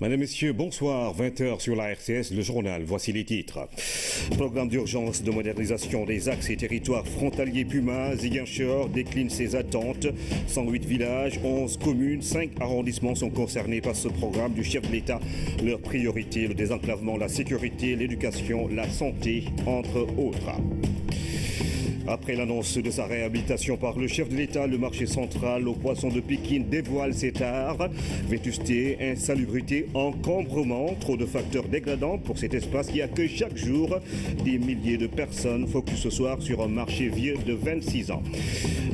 Mesdames, Messieurs, bonsoir. 20h sur la RCS, le journal. Voici les titres. Programme d'urgence de modernisation des axes et territoires frontaliers Puma. Ziguinchor décline ses attentes. 108 villages, 11 communes, 5 arrondissements sont concernés par ce programme du chef de l'État. Leurs priorités, le désenclavement, la sécurité, l'éducation, la santé, entre autres. Après l'annonce de sa réhabilitation par le chef de l'État, le marché central aux poissons de Pékin dévoile ses tares. Vétusté, insalubrité, encombrement, trop de facteurs dégradants pour cet espace qui accueille chaque jour des milliers de personnes. Focus ce soir sur un marché vieux de 26 ans.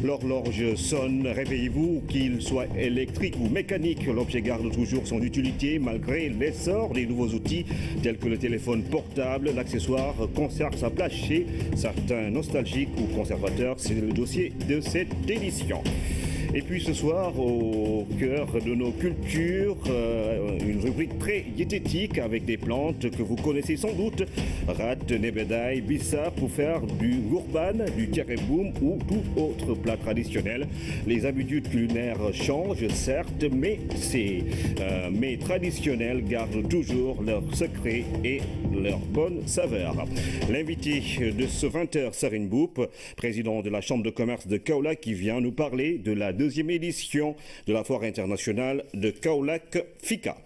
L'horloge sonne, réveillez-vous, qu'il soit électrique ou mécanique. L'objet garde toujours son utilité malgré l'essor des nouveaux outils tels que le téléphone portable. L'accessoire conserve sa place chez certains nostalgiques ou conservateurs. C'est le dossier de cette édition. Et puis ce soir, au cœur de nos cultures, une rubrique très diététique avec des plantes que vous connaissez sans doute. Rat, nebedaï, bissa pour faire du gourban, du tiareboum ou tout autre plat traditionnel. Les habitudes culinaires changent certes, mais ces mets traditionnels gardent toujours leur secret et leur bonne saveur. L'invité de ce 20h, Sarine Boup, président de la Chambre de commerce de Kaolack, qui vient nous parler de la deuxième édition de la foire internationale de Kaolack FICA.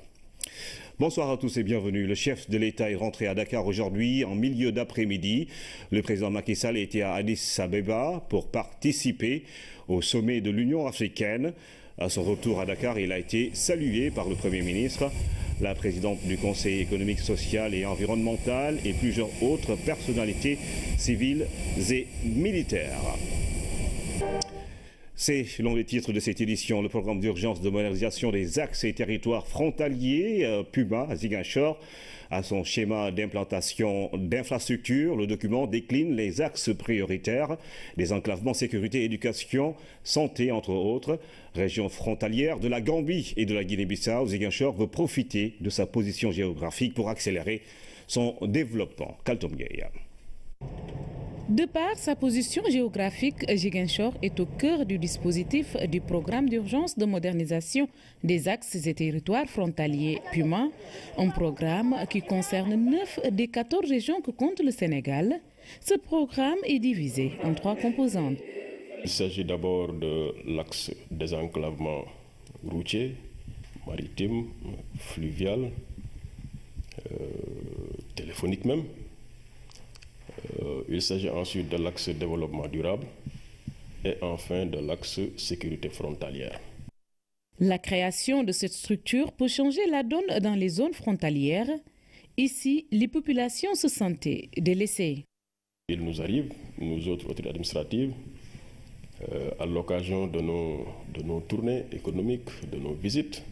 Bonsoir à tous et bienvenue. Le chef de l'État est rentré à Dakar aujourd'hui en milieu d'après-midi. Le président Macky Sall était à Addis Abeba pour participer au sommet de l'Union africaine. À son retour à Dakar, il a été salué par le Premier ministre, la présidente du Conseil économique, social et environnemental et plusieurs autres personnalités civiles et militaires. C'est, selon les titres de cette édition, le programme d'urgence de modernisation des axes et territoires frontaliers, Puma, à Ziguinchor, à son schéma d'implantation d'infrastructures. Le document décline les axes prioritaires, désenclavement, sécurité, éducation, santé, entre autres. Région frontalière de la Gambie et de la Guinée-Bissau, Ziguinchor veut profiter de sa position géographique pour accélérer son développement. Kaltom Gueye. De par sa position géographique, Ziguinchor est au cœur du dispositif du programme d'urgence de modernisation des axes et territoires frontaliers Puma, un programme qui concerne 9 des 14 régions que compte le Sénégal. Ce programme est divisé en 3 composantes. Il s'agit d'abord de l'axe désenclavement routier, maritime, fluvial, téléphonique même. Il s'agit ensuite de l'axe développement durable et enfin de l'axe sécurité frontalière. La création de cette structure peut changer la donne dans les zones frontalières. Ici, les populations se sentaient délaissées. Il nous arrive, nous autres autorités administratives, à l'occasion de nos tournées économiques, de nos visites,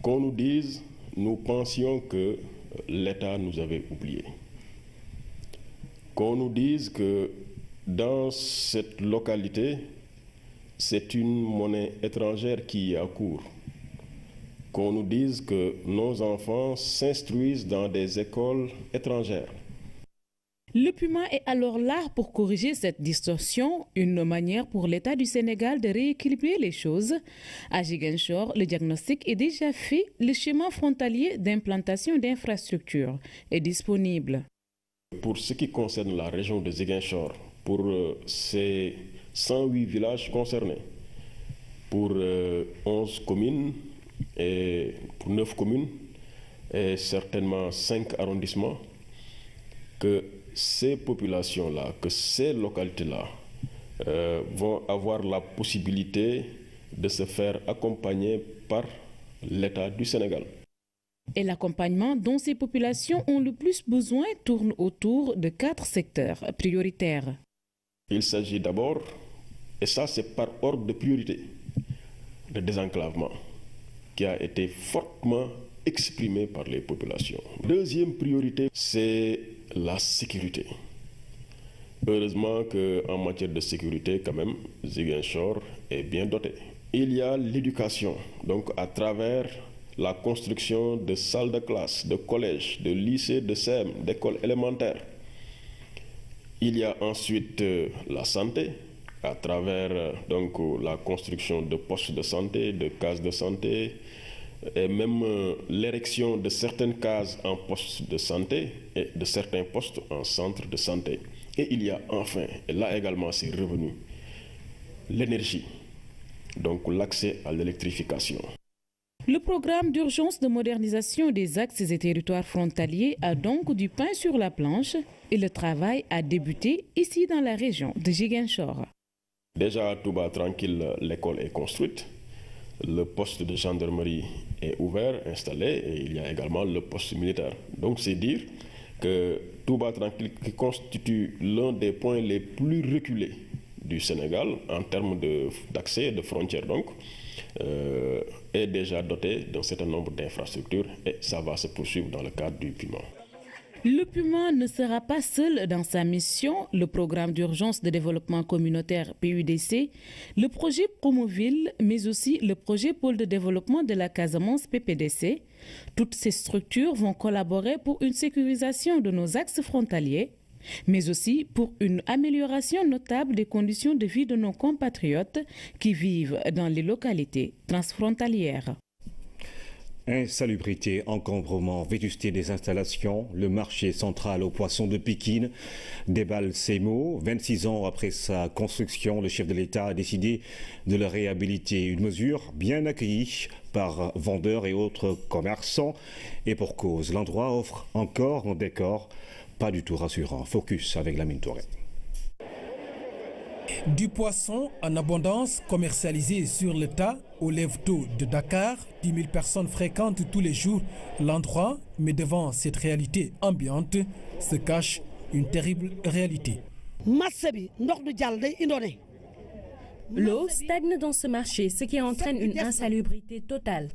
qu'on nous dise, nous pensions que l'État nous avait oubliés. Qu'on nous dise que dans cette localité, c'est une monnaie étrangère qui y a cours. Qu'on nous dise que nos enfants s'instruisent dans des écoles étrangères. Le Puma est alors là pour corriger cette distorsion, une manière pour l'État du Sénégal de rééquilibrer les choses. À Ziguinchor, le diagnostic est déjà fait, le schéma frontalier d'implantation d'infrastructures est disponible. Pour ce qui concerne la région de Ziguinchor, pour ces 108 villages concernés, pour 11 communes et pour 9 communes et certainement 5 arrondissements, que ces populations-là, que ces localités-là vont avoir la possibilité de se faire accompagner par l'État du Sénégal. Et l'accompagnement dont ces populations ont le plus besoin tourne autour de 4 secteurs prioritaires. Il s'agit d'abord, et ça c'est par ordre de priorité, le désenclavement, qui a été fortement exprimé par les populations. Deuxième priorité, c'est la sécurité. Heureusement qu'en matière de sécurité, quand même, Ziguinchor est bien doté. Il y a l'éducation, donc à travers la construction de salles de classe, de collèges, de lycées, de CEM, d'écoles élémentaires. Il y a ensuite la santé, à travers donc la construction de postes de santé, de cases de santé, et même l'érection de certaines cases en poste de santé et de certains postes en centre de santé. Et il y a enfin, et là également c'est revenu, l'énergie, donc l'accès à l'électrification. Le programme d'urgence de modernisation des axes et territoires frontaliers a donc du pain sur la planche et le travail a débuté ici dans la région de Ziguinchor. Déjà à Touba Tranquille, l'école est construite, le poste de gendarmerie est ouvert, installé, et il y a également le poste militaire. Donc c'est dire que Touba Tranquille, qui constitue l'un des points les plus reculés du Sénégal en termes d'accès et de frontières, donc, est déjà doté d'un certain nombre d'infrastructures et ça va se poursuivre dans le cadre du PUMA. Le PUMA ne sera pas seul dans sa mission. Le programme d'urgence de développement communautaire PUDC, le projet Promoville, mais aussi le projet Pôle de développement de la Casamance PPDC. Toutes ces structures vont collaborer pour une sécurisation de nos axes frontaliers, mais aussi pour une amélioration notable des conditions de vie de nos compatriotes qui vivent dans les localités transfrontalières. Insalubrité, encombrement, vétusté des installations, le marché central aux poissons de Pikine déballe ses mots. 26 ans après sa construction, le chef de l'État a décidé de le réhabiliter. Une mesure bien accueillie par vendeurs et autres commerçants. Et pour cause, l'endroit offre encore un décor pas du tout rassurant. Focus avec Lamine Touré. Du poisson en abondance commercialisé sur le tas au lève-tôt de Dakar. 10 000 personnes fréquentent tous les jours l'endroit, mais devant cette réalité ambiante se cache une terrible réalité. L'eau stagne dans ce marché, ce qui entraîne une insalubrité totale.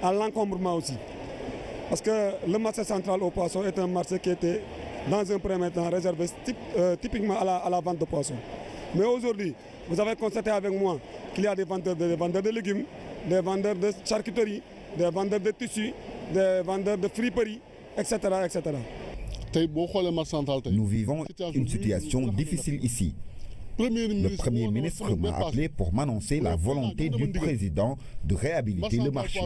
À l'encombrement aussi. Parce que le marché central aux poissons est un marché qui était dans un premier temps réservé typiquement à la vente de poissons. Mais aujourd'hui, vous avez constaté avec moi qu'il y a des vendeurs de légumes, des vendeurs de charcuterie, des vendeurs de tissus, des vendeurs de friperie, etc. etc. Nous vivons une situation difficile ici. Le Premier ministre m'a appelé pour m'annoncer la volonté du président de réhabiliter le marché.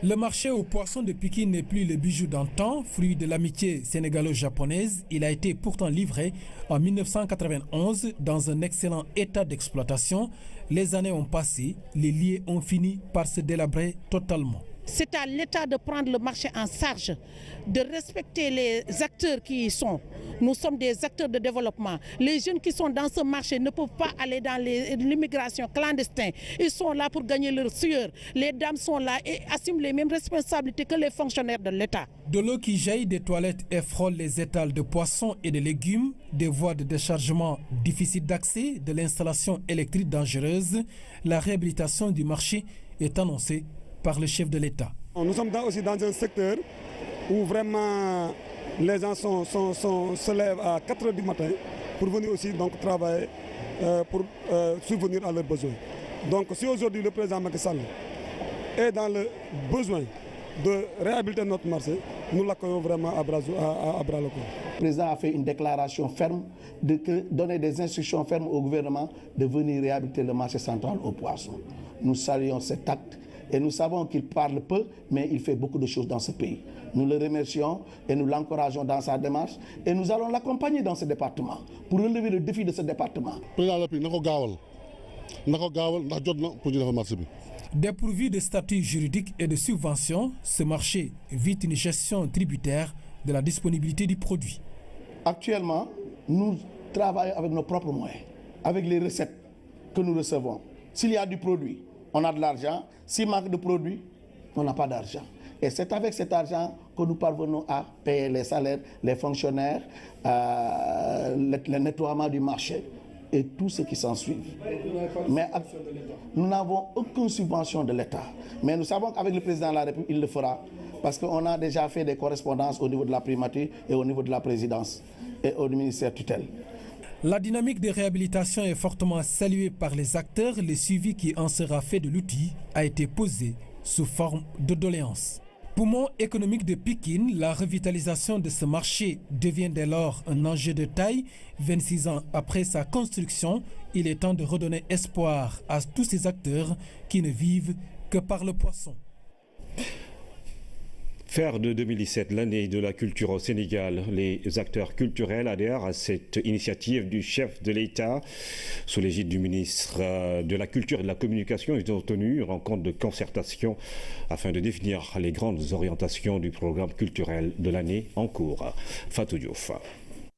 Le marché aux poissons de Pikine n'est plus le bijou d'antan, fruit de l'amitié sénégalo-japonaise. Il a été pourtant livré en 1991 dans un excellent état d'exploitation. Les années ont passé, les liens ont fini par se délabrer totalement. C'est à l'État de prendre le marché en charge, de respecter les acteurs qui y sont. Nous sommes des acteurs de développement. Les jeunes qui sont dans ce marché ne peuvent pas aller dans l'immigration clandestine. Ils sont là pour gagner leur sueur. Les dames sont là et assument les mêmes responsabilités que les fonctionnaires de l'État. De l'eau qui jaillit des toilettes et frôle les étals de poissons et de légumes, des voies de déchargement difficiles d'accès, de l'installation électrique dangereuse, la réhabilitation du marché est annoncée par le chef de l'État. Nous sommes aussi dans un secteur où vraiment les gens se lèvent à 4 h du matin pour venir aussi donc travailler, pour subvenir à leurs besoins. Donc si aujourd'hui le président Macky Sall est dans le besoin de réhabiliter notre marché, nous l'accueillons vraiment à bras le corps. Le président a fait une déclaration ferme, de donner des instructions fermes au gouvernement de venir réhabiliter le marché central aux poissons. Nous saluons cet acte. Et nous savons qu'il parle peu, mais il fait beaucoup de choses dans ce pays. Nous le remercions et nous l'encourageons dans sa démarche. Et nous allons l'accompagner dans ce département pour relever le défi de ce département. Dépourvu de statut juridique et de subvention, ce marché vit une gestion tributaire de la disponibilité du produit. Actuellement, nous travaillons avec nos propres moyens, avec les recettes que nous recevons. S'il y a du produit, on a de l'argent. S'il manque de produits, on n'a pas d'argent. Et c'est avec cet argent que nous parvenons à payer les salaires, les fonctionnaires, le nettoiement du marché et tout ce qui s'ensuit. Mais nous n'avons aucune subvention de l'État. Mais nous savons qu'avec le président de la République, il le fera. Parce qu'on a déjà fait des correspondances au niveau de la primature et au niveau de la présidence et au ministère tutelle. La dynamique de réhabilitation est fortement saluée par les acteurs. Le suivi qui en sera fait de l'outil a été posé sous forme de doléances. Poumon économique de Pikine, la revitalisation de ce marché devient dès lors un enjeu de taille. 26 ans après sa construction, il est temps de redonner espoir à tous ces acteurs qui ne vivent que par le poisson. Faire de 2017 l'année de la culture au Sénégal, les acteurs culturels adhèrent à cette initiative du chef de l'État. Sous l'égide du ministre de la Culture et de la Communication, ils ont tenu une rencontre de concertation afin de définir les grandes orientations du programme culturel de l'année en cours. Fatou Diouf.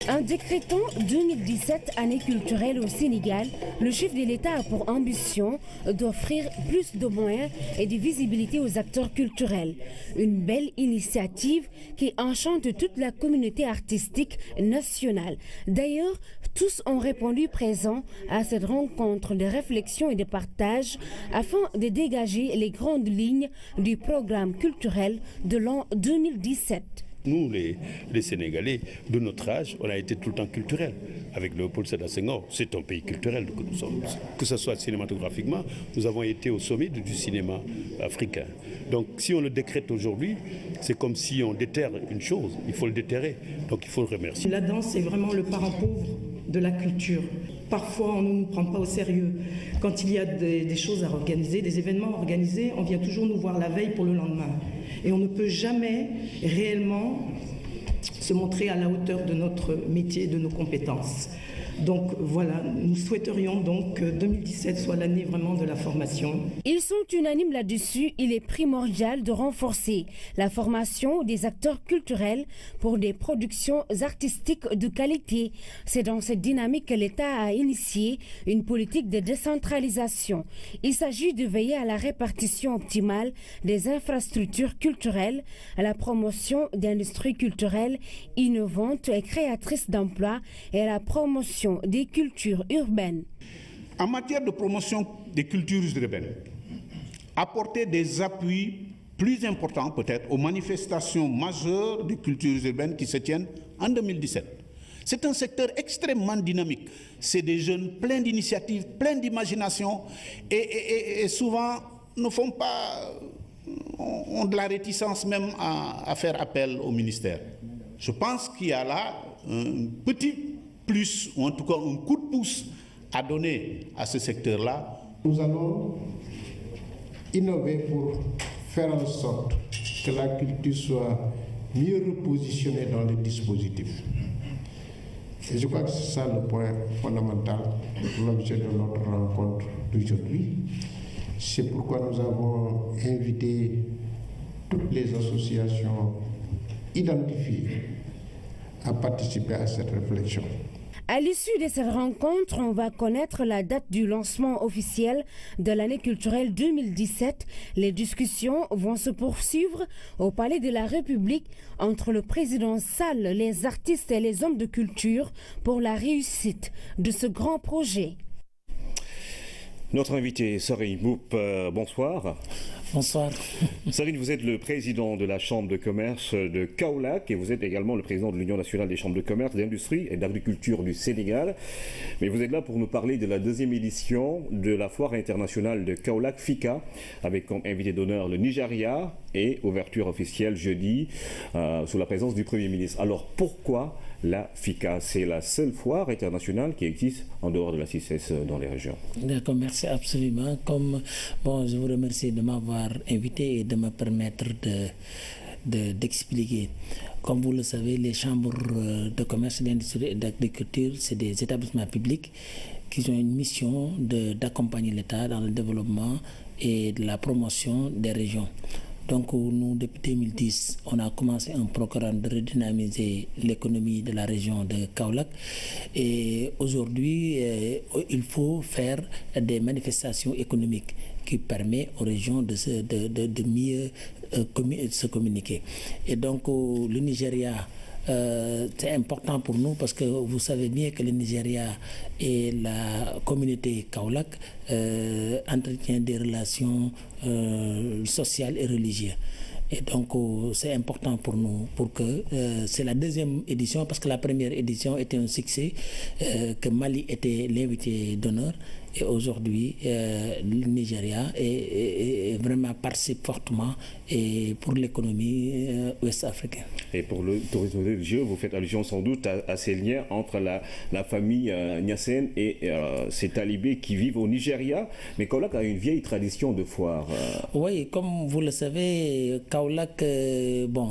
En décrétant 2017 année culturelle au Sénégal, le chef de l'État a pour ambition d'offrir plus de moyens et de visibilité aux acteurs culturels. Une belle initiative qui enchante toute la communauté artistique nationale. D'ailleurs, tous ont répondu présents à cette rencontre de réflexion et de partage afin de dégager les grandes lignes du programme culturel de l'an 2017. Nous, les Sénégalais, de notre âge, on a été tout le temps culturels. Avec Léopold Sédar Senghor, c'est un pays culturel que nous sommes. Que ce soit cinématographiquement, nous avons été au sommet du cinéma africain. Donc si on le décrète aujourd'hui, c'est comme si on déterre une chose. Il faut le déterrer, donc il faut le remercier. La danse est vraiment le parent pauvre de la culture. Parfois, on ne nous prend pas au sérieux. Quand il y a des choses à organiser, des événements à organiser, on vient toujours nous voir la veille pour le lendemain. Et on ne peut jamais réellement se montrer à la hauteur de notre métier, de nos compétences. Donc voilà, nous souhaiterions donc que 2017 soit l'année vraiment de la formation. Ils sont unanimes là-dessus, il est primordial de renforcer la formation des acteurs culturels pour des productions artistiques de qualité. C'est dans cette dynamique que l'État a initié une politique de décentralisation. Il s'agit de veiller à la répartition optimale des infrastructures culturelles, à la promotion d'industries culturelles innovantes et créatrices d'emplois et à la promotion des cultures urbaines. En matière de promotion des cultures urbaines, apporter des appuis plus importants peut-être aux manifestations majeures des cultures urbaines qui se tiennent en 2017. C'est un secteur extrêmement dynamique. C'est des jeunes pleins d'initiatives, pleins d'imagination et souvent ne font pas, ont de la réticence même à faire appel au ministère. Je pense qu'il y a là un petit plus, ou en tout cas un coup de pouce à donner à ce secteur-là. Nous allons innover pour faire en sorte que la culture soit mieux repositionnée dans les dispositifs. Et je crois que c'est ça le point fondamental, l'objet de notre rencontre d'aujourd'hui. C'est pourquoi nous avons invité toutes les associations identifiées à participer à cette réflexion. À l'issue de cette rencontre, on va connaître la date du lancement officiel de l'année culturelle 2017. Les discussions vont se poursuivre au Palais de la République entre le président Sall, les artistes et les hommes de culture pour la réussite de ce grand projet. Notre invité, Sarine Mboup, bonsoir. Bonsoir. Sarine, vous êtes le président de la Chambre de commerce de Kaolack et vous êtes également le président de l'Union nationale des chambres de commerce, d'industrie et d'agriculture du Sénégal. Mais vous êtes là pour nous parler de la deuxième édition de la foire internationale de Kaolack FICA, avec comme invité d'honneur le Nigeria et ouverture officielle jeudi sous la présence du Premier ministre. Alors pourquoi la FICA? C'est la seule foire internationale qui existe en dehors de la CICES dans les régions. D'accord, merci absolument. Je vous remercie de m'avoir invité et de me permettre d'expliquer. Comme vous le savez, les chambres de commerce, d'industrie et d'agriculture, c'est des établissements publics qui ont une mission d'accompagner l'État dans le développement et de la promotion des régions. Donc nous, depuis 2010, on a commencé un programme de redynamiser l'économie de la région de Kaolack. Et aujourd'hui, il faut faire des manifestations économiques qui permettent aux régions de mieux se communiquer. Et donc le Nigeria, c'est important pour nous parce que vous savez bien que le Nigeria et la communauté Kaolack entretiennent des relations sociales et religieuses. Et donc c'est important pour nous, pour que c'est la deuxième édition, parce que la première édition était un succès, que Mali était l'invité d'honneur. Et aujourd'hui, le Nigeria est vraiment participe fortement et pour l'économie ouest-africaine. Et pour le tourisme religieux, vous faites allusion sans doute à ces liens entre la famille Niassène et ces talibés qui vivent au Nigeria. Mais Kaolack a une vieille tradition de foire. Oui, comme vous le savez, Kaolack, bon,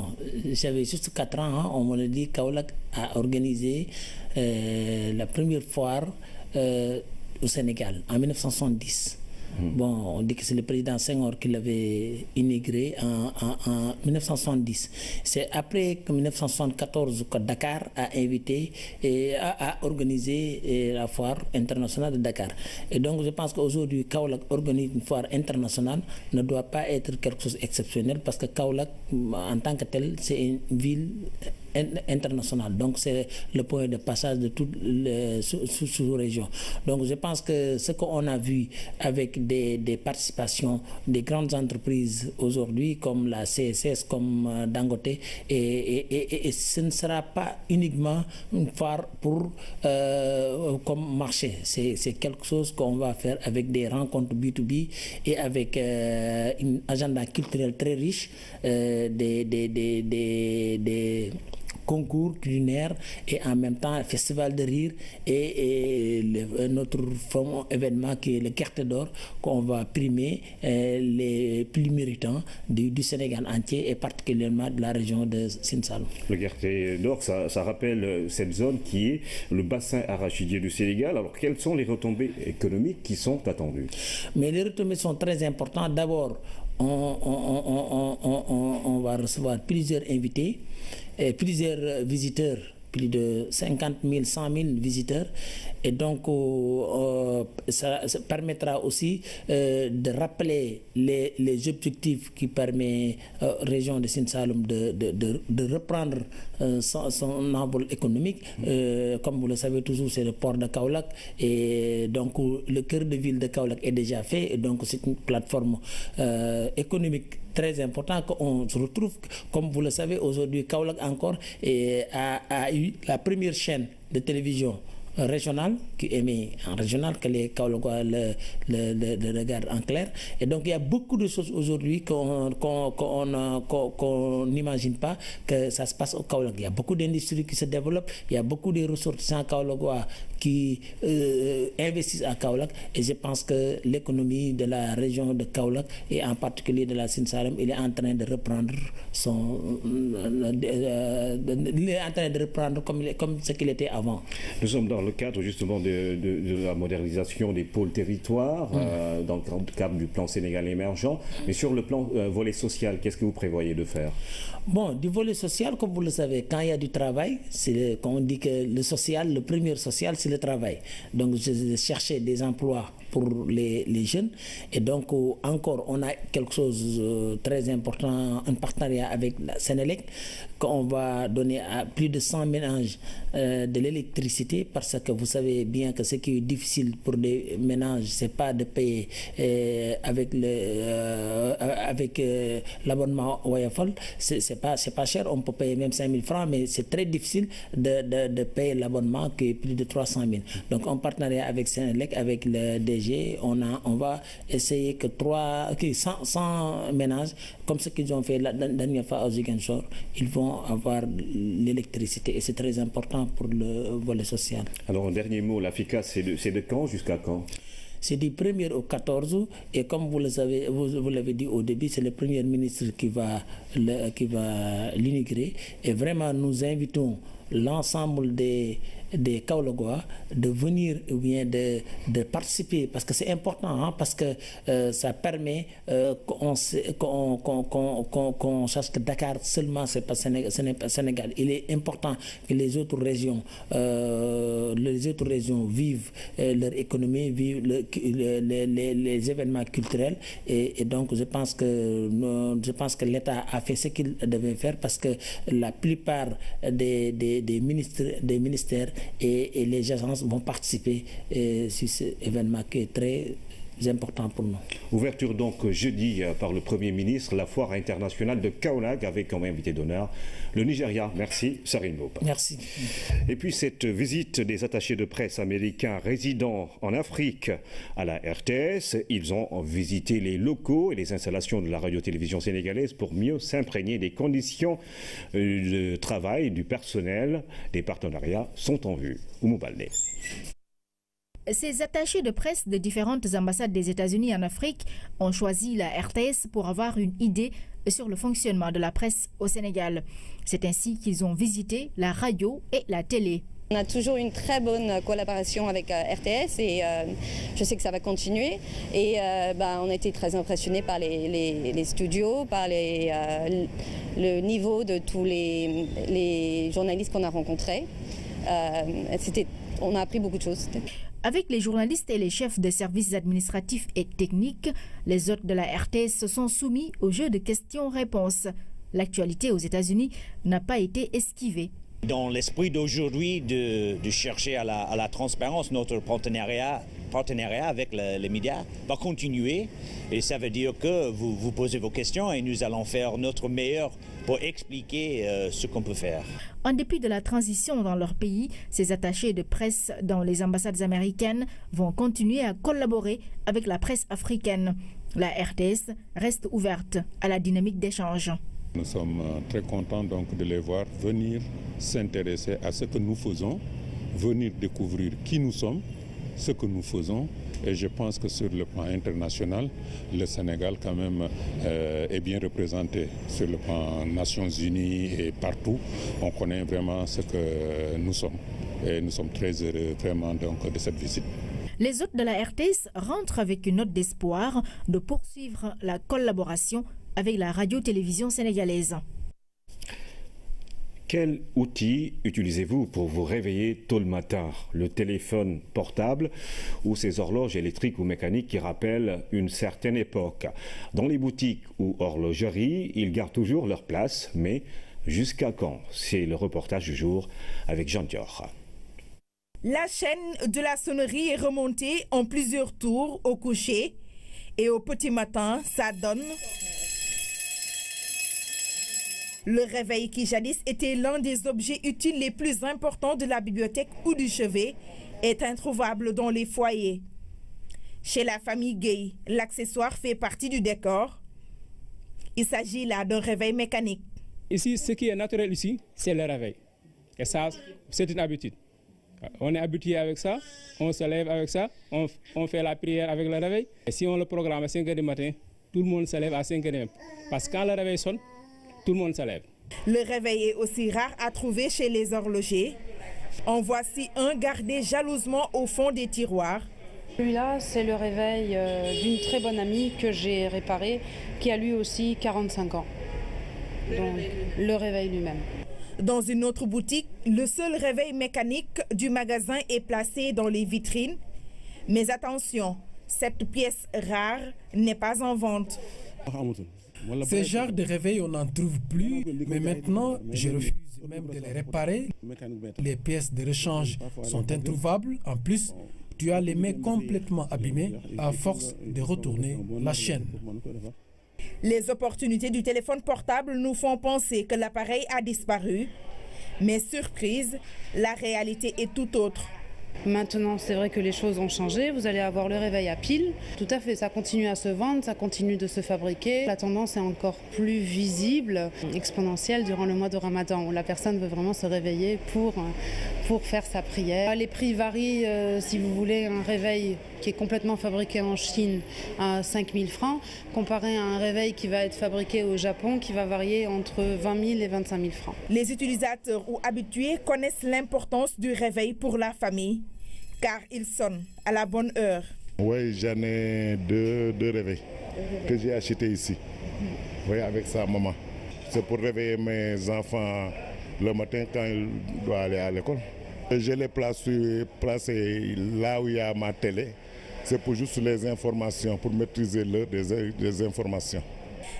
j'avais juste 4 ans, hein, on me l'a dit, Kaolack a organisé la première foire au Sénégal en 1970. Bon, on dit que c'est le président Senghor qui l'avait inauguré en 1970. C'est après que 1974 que Dakar a invité et a organisé la foire internationale de Dakar. Et donc je pense qu'aujourd'hui, Kaolack organise une foire internationale ne doit pas être quelque chose d'exceptionnel parce que Kaolack, en tant que tel, c'est une ville international. Donc c'est le point de passage de toute la sous-région. Donc je pense que ce qu'on a vu avec des participations des grandes entreprises aujourd'hui comme la CSS, comme Dangote, et ce ne sera pas uniquement une foire pour comme marché. C'est quelque chose qu'on va faire avec des rencontres B2B et avec un agenda culturel très riche, des concours culinaires et en même temps festival de rire et notre fameux événement qui est le Carte d'Or qu'on va primer les plus méritants du Sénégal entier et particulièrement de la région de Sine Saloum. Le Carte d'Or, ça rappelle cette zone qui est le bassin arachidier du Sénégal. Alors quelles sont les retombées économiques qui sont attendues? Mais les retombées sont très importantes. D'abord, on va recevoir plusieurs invités, et plusieurs visiteurs, plus de 50 000, 100 000 visiteurs. Et donc, ça permettra aussi de rappeler les objectifs qui permettent à la région de Sine Saloum de reprendre son envol économique. Comme vous le savez toujours, c'est le port de Kaolack. Et donc, le cœur de ville de Kaolack est déjà fait. Et donc, c'est une plateforme économique très important qu'on se retrouve, comme vous le savez, aujourd'hui, Kaolack encore a eu la première chaîne de télévision régionale qui émet en régional, que les Kaolackois le regardent en clair. Et donc il y a beaucoup de choses aujourd'hui qu'on n'imagine pas que ça se passe au Kaolack. Il y a beaucoup d'industries qui se développent, il y a beaucoup de ressortissants kaolackois qui investissent à Kaolack, et je pense que l'économie de la région de Kaolack et en particulier de la Sine Saloum, il est en train de reprendre comme ce qu'il était avant. Nous sommes dans le cadre justement de la modernisation des pôles territoires, dans le cadre du plan Sénégal émergent. Mais sur le plan volet social, qu'est-ce que vous prévoyez de faire? Bon, du volet social, comme vous le savez, quand il y a du travail, quand on dit que le social, le premier social, c'est le travail. Donc, je cherchais des emplois pour les jeunes. Et donc, encore, on a quelque chose de très important, un partenariat avec la Sénélec, qu'on va donner à plus de 100 ménages de l'électricité, parce que vous savez bien que ce qui est difficile pour des ménages, c'est pas de payer avec l'abonnement Woyofol. C'est pas cher, on peut payer même 5 000 francs, mais c'est très difficile de payer l'abonnement qui est plus de 300 000. Donc, en partenariat avec Sénélec, avec le DG, on va essayer que 100 ménages, comme ce qu'ils ont fait la dernière fois à Ziguinchor, ils vont avoir l'électricité, et c'est très important pour le volet social. Alors, un dernier mot, l'AFICA, c'est de quand jusqu'à quand? C'est du 1er au 14, et comme vous le savez, vous l'avez dit au début, c'est le Premier ministre qui va l'inaugurer, et vraiment nous invitons l'ensemble des Kaolackois de venir ou bien de participer, parce que c'est important, hein, parce que ça permet qu'on sache que Dakar seulement ce n'est pas Sénégal. Il est important que les autres régions vivent leur économie, vivent les événements culturels, et donc je pense que l'État a fait ce qu'il devait faire, parce que la plupart des ministères et les agences vont participer sur cet événement qui est très important pour nous. Ouverture donc jeudi par le Premier ministre, la foire internationale de Kaolack avec comme invité d'honneur le Nigeria. Merci Sarine Mboup. Merci. Et puis cette visite des attachés de presse américains résidant en Afrique à la RTS, ils ont visité les locaux et les installations de la radio-télévision sénégalaise pour mieux s'imprégner des conditions de travail du personnel. Des partenariats sont en vue. Oumou Baldé. Ces attachés de presse de différentes ambassades des États-Unis en Afrique ont choisi la RTS pour avoir une idée sur le fonctionnement de la presse au Sénégal. C'est ainsi qu'ils ont visité la radio et la télé. On a toujours une très bonne collaboration avec RTS et je sais que ça va continuer. Et on a été très impressionnés par les studios, par le niveau de tous les journalistes qu'on a rencontrés. On a appris beaucoup de choses. Avec les journalistes et les chefs des services administratifs et techniques, les hôtes de la RTS se sont soumis au jeu de questions-réponses. L'actualité aux États-Unis n'a pas été esquivée. Dans l'esprit d'aujourd'hui de chercher à la transparence, notre partenariat avec les médias va continuer. Et ça veut dire que vous posez vos questions et nous allons faire notre meilleur pour expliquer ce qu'on peut faire. En dépit de la transition dans leur pays, ces attachés de presse dans les ambassades américaines vont continuer à collaborer avec la presse africaine. La RTS reste ouverte à la dynamique d'échange. Nous sommes très contents donc de les voir venir s'intéresser à ce que nous faisons, venir découvrir qui nous sommes, ce que nous faisons. Et je pense que sur le plan international, le Sénégal quand même est bien représenté sur le plan Nations Unies et partout. On connaît vraiment ce que nous sommes. Et nous sommes très heureux vraiment donc de cette visite. Les hôtes de la RTS rentrent avec une note d'espoir de poursuivre la collaboration avec la radio-télévision sénégalaise. Quel outil utilisez-vous pour vous réveiller tôt le matin? Le téléphone portable ou ces horloges électriques ou mécaniques qui rappellent une certaine époque? Dans les boutiques ou horlogeries, ils gardent toujours leur place, mais jusqu'à quand? C'est le reportage du jour avec Jean Dior. La chaîne de la sonnerie est remontée en plusieurs tours au coucher et au petit matin, ça donne... Le réveil qui jadis était l'un des objets utiles les plus importants de la bibliothèque ou du chevet est introuvable dans les foyers. Chez la famille Gueye, l'accessoire fait partie du décor. Il s'agit là d'un réveil mécanique. Ici, ce qui est naturel ici, c'est le réveil. Et ça, c'est une habitude. On est habitué avec ça, on se lève avec ça, on fait la prière avec le réveil. Et si on le programme à 5 h du matin, tout le monde se lève à 5 h du matin. Parce que quand le réveil sonne, tout le monde se lève. Le réveil est aussi rare à trouver chez les horlogers. En voici un gardé jalousement au fond des tiroirs. Celui-là, c'est le réveil d'une très bonne amie que j'ai réparé, qui a lui aussi 45 ans. Donc, le réveil lui-même. Dans une autre boutique, le seul réveil mécanique du magasin est placé dans les vitrines. Mais attention, cette pièce rare n'est pas en vente. Ces genres de réveil, on n'en trouve plus, mais maintenant, je refuse même de les réparer. Les pièces de rechange sont introuvables. En plus, tu as les mains complètement abîmées à force de retourner la chaîne. Les opportunités du téléphone portable nous font penser que l'appareil a disparu. Mais surprise, la réalité est tout autre. Maintenant, c'est vrai que les choses ont changé. Vous allez avoir le réveil à pile. Tout à fait, ça continue à se vendre, ça continue de se fabriquer. La tendance est encore plus visible, exponentielle durant le mois de Ramadan, où la personne veut vraiment se réveiller pour faire sa prière. Les prix varient, si vous voulez, un réveil qui est complètement fabriqué en Chine à 5 000 francs, comparé à un réveil qui va être fabriqué au Japon, qui va varier entre 20 000 et 25 000 francs. Les utilisateurs ou habitués connaissent l'importance du réveil pour la famille, car il sonne à la bonne heure. Oui, j'en ai deux réveils que j'ai achetés ici, oui, avec sa maman. C'est pour réveiller mes enfants le matin quand ils doivent aller à l'école. Je les placés là où il y a ma télé. C'est pour juste les informations, pour maîtriser l'heure des informations.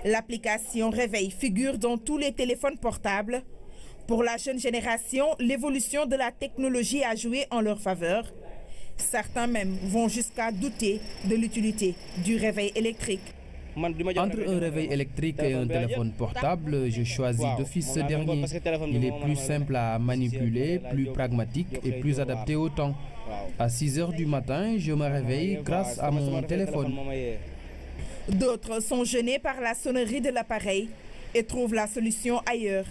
L'application Réveil figure dans tous les téléphones portables. Pour la jeune génération, l'évolution de la technologie a joué en leur faveur. Certains même vont jusqu'à douter de l'utilité du réveil électrique. Entre un réveil électrique et un téléphone portable, je choisis d'office ce dernier. Il est plus simple à manipuler, plus pragmatique et plus adapté au temps. À 6 h du matin, je me réveille grâce à mon téléphone. D'autres sont gênés par la sonnerie de l'appareil et trouvent la solution ailleurs.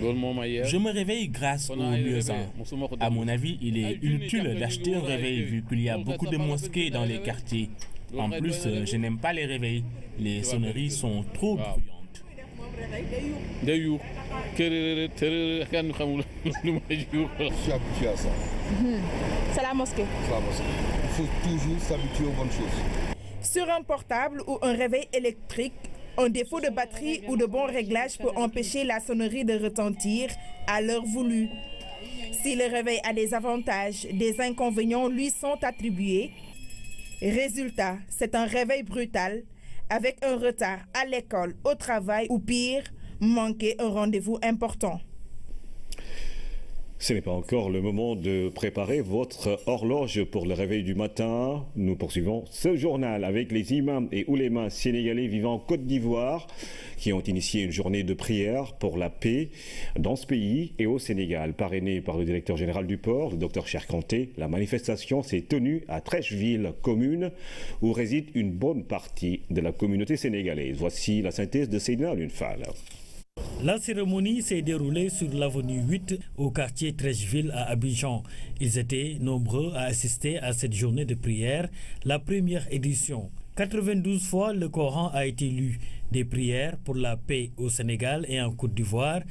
Je me réveille grâce aux liaisons. À mon avis, il est inutile d'acheter un réveil vu qu'il y a beaucoup de mosquées dans les quartiers. En plus, je n'aime pas les réveils. Les sonneries sont trop bruyantes. Je suis habitué à ça. C'est la mosquée. Il faut toujours s'habituer aux bonnes choses. Sur un portable ou un réveil électrique, un défaut de batterie ou de bon réglage peut empêcher la sonnerie de retentir à l'heure voulue. Si le réveil a des avantages, des inconvénients lui sont attribués. Résultat, c'est un réveil brutal avec un retard à l'école, au travail ou pire, manquer un rendez-vous important. Ce n'est pas encore le moment de préparer votre horloge pour le réveil du matin. Nous poursuivons ce journal avec les imams et oulémas sénégalais vivant en Côte d'Ivoire qui ont initié une journée de prière pour la paix dans ce pays et au Sénégal. Parrainé par le directeur général du port, le Dr Cheikh Kanté, la manifestation s'est tenue à Treichville, commune où réside une bonne partie de la communauté sénégalaise. Voici la synthèse de Seydina Lunfal. La cérémonie s'est déroulée sur l'avenue 8 au quartier Treichville à Abidjan. Ils étaient nombreux à assister à cette journée de prière, la première édition. 92 fois le Coran a été lu. Des prières pour la paix au Sénégal et en Côte d'Ivoire,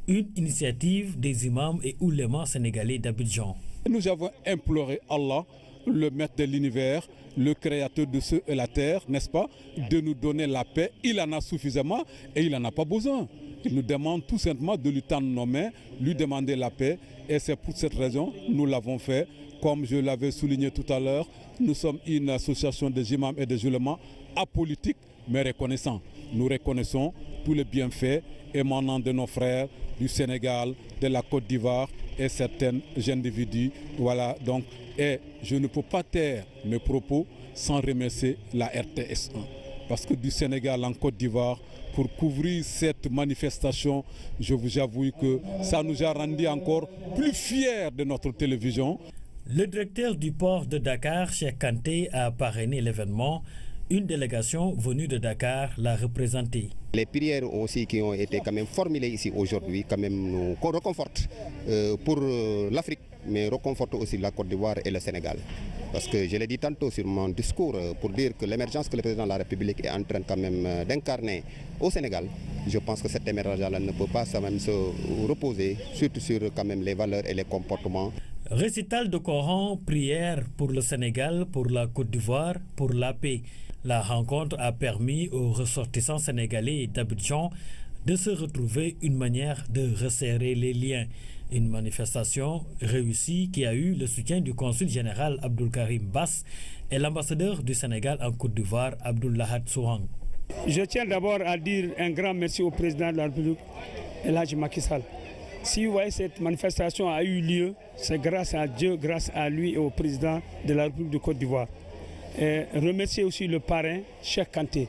une initiative des imams et oulémas sénégalais d'Abidjan. Nous avons imploré Allah, le maître de l'univers, le créateur de ceux et la terre, n'est-ce pas, de nous donner la paix. Il en a suffisamment et il n'en a pas besoin. Il nous demande tout simplement de lui tendre nos mains, lui demander la paix. Et c'est pour cette raison que nous l'avons fait. Comme je l'avais souligné tout à l'heure, nous sommes une association des imams et des oulémas apolitique, mais reconnaissant. Nous reconnaissons tous les bienfaits émanant de nos frères du Sénégal, de la Côte d'Ivoire et certains individus. Voilà, donc, et je ne peux pas taire mes propos sans remercier la RTS 1. Parce que du Sénégal en Côte d'Ivoire, pour couvrir cette manifestation, je vous avoue que ça nous a rendu encore plus fiers de notre télévision. Le directeur du port de Dakar, Cheikh Kanté, a parrainé l'événement. Une délégation venue de Dakar l'a représenté. Les prières aussi qui ont été quand même formulées ici aujourd'hui, quand même nous reconfortent pour l'Afrique, mais reconfortent aussi la Côte d'Ivoire et le Sénégal. Parce que je l'ai dit tantôt sur mon discours, pour dire que l'émergence que le président de la République est en train quand même d'incarner au Sénégal, je pense que cette émergence-là ne peut pas quand même se reposer, surtout sur quand même les valeurs et les comportements. Récital de Coran, prière pour le Sénégal, pour la Côte d'Ivoire, pour la paix. La rencontre a permis aux ressortissants sénégalais d'Abidjan de se retrouver, une manière de resserrer les liens. Une manifestation réussie qui a eu le soutien du consul général Abdoul Karim Bass et l'ambassadeur du Sénégal en Côte d'Ivoire, Abdoul Lahad Souhang. Je tiens d'abord à dire un grand merci au président de la République, El Hadji Macky Sall. Si vous voyez cette manifestation a eu lieu, c'est grâce à Dieu, grâce à lui et au président de la République de Côte d'Ivoire. Et remercier aussi le parrain, Cheikh Kanté.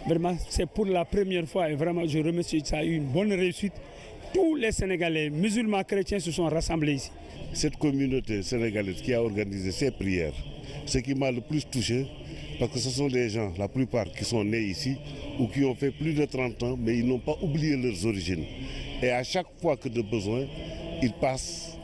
Vraiment, c'est pour la première fois et vraiment je remercie, ça a eu une bonne réussite. Tous les Sénégalais, musulmans, chrétiens se sont rassemblés ici. Cette communauté sénégalaise qui a organisé ces prières, ce qui m'a le plus touché, parce que ce sont des gens, la plupart, qui sont nés ici ou qui ont fait plus de 30 ans, mais ils n'ont pas oublié leurs origines. Et à chaque fois que de besoin, ils passent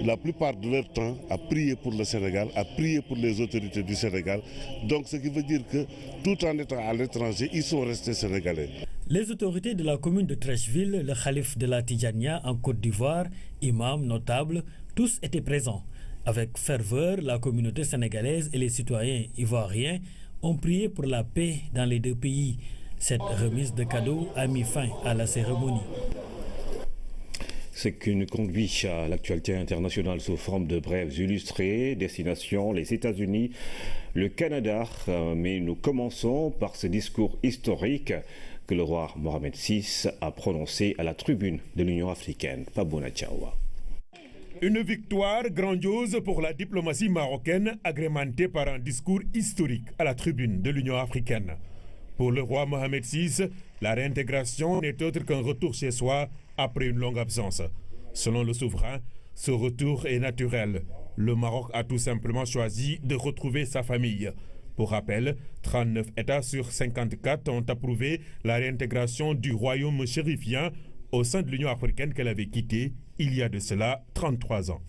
la plupart de leur temps à prier pour le Sénégal, à prier pour les autorités du Sénégal. Donc ce qui veut dire que tout en étant à l'étranger, ils sont restés sénégalais. Les autorités de la commune de Treichville, le calife de la Tidjania en Côte d'Ivoire, imams, notables, tous étaient présents. Avec ferveur, la communauté sénégalaise et les citoyens ivoiriens ont prié pour la paix dans les deux pays. Cette remise de cadeaux a mis fin à la cérémonie. C'est qu'une conduit à l'actualité internationale sous forme de brèves illustrées, destination les États-Unis, le Canada. Mais nous commençons par ce discours historique que le roi Mohamed VI a prononcé à la tribune de l'Union africaine. Fabouna Tchaoua. Une victoire grandiose pour la diplomatie marocaine, agrémentée par un discours historique à la tribune de l'Union africaine. Pour le roi Mohamed VI, la réintégration n'est autre qu'un retour chez soi après une longue absence. Selon le souverain, ce retour est naturel. Le Maroc a tout simplement choisi de retrouver sa famille. Pour rappel, 39 États sur 54 ont approuvé la réintégration du royaume chérifien au sein de l'Union africaine qu'elle avait quittée il y a de cela 33 ans.